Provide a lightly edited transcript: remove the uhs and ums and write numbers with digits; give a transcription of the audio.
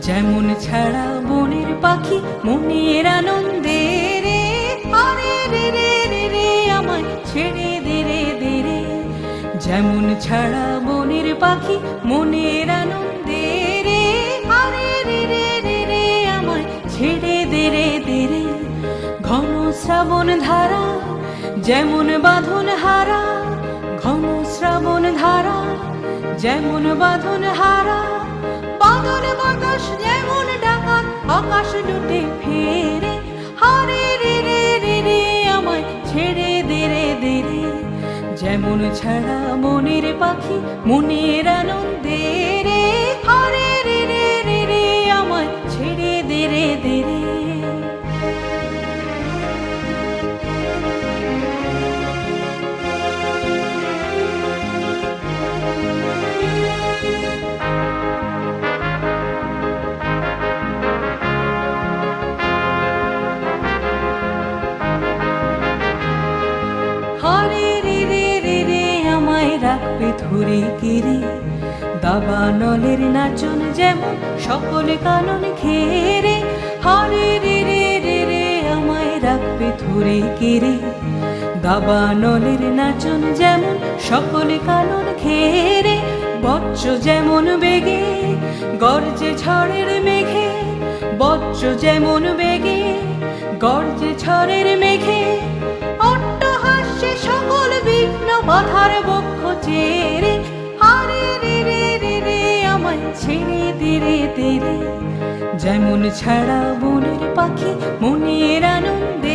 যেমন ছাড়া বনের পাখি মনের আনন্দে রে, আরে রে রে রে রে আমায় ছেড়ে দে রে দে রে। যেমন ছাড়া বনের পাখি মনের আনন্দে রে, আরে রে রে রে রে আমায় ছেড়ে দে রে দে রে। ঘন শ্রাবণ ধারা যেমন বাঁধন হারা, ঘন শ্রাবণ ধারা যেমন বাঁধন হারা। বাদল বাতাস যেমন ডাকাত আকাশ লুটে ফেরে, হারে রে রে রে রে আমায় ছেড়ে দে রে দে রে। যেমন ছাড়া মনের পাখি মনের আনন্দে রে, হারে রে রে রে রে আমায় ছেড়ে দে রে দে রে। রাখবে ধরে কেড়ে দাবানলের নাচন যেমন সকল কানন ঘেরে, হারে রে রে রে রে আমায় রাখবে ধরে কেড়ে দাবানলের নাচন যেমন সকল কানন ঘেরে। বজ্র যেমন বেগে গর্জে ঝড়ের মেঘে, বজ্র যেমন বেগে গর্জে ঝড়ের মেঘে। অট্টহাস্যে সকল বিঘ্ন বাধার বক্ষ চেরে, হারে রে রে রে রে আমায় ছেড়ে দে রে দে রে। যেমন ছাড়া বনের পাখি মনের আনন্দে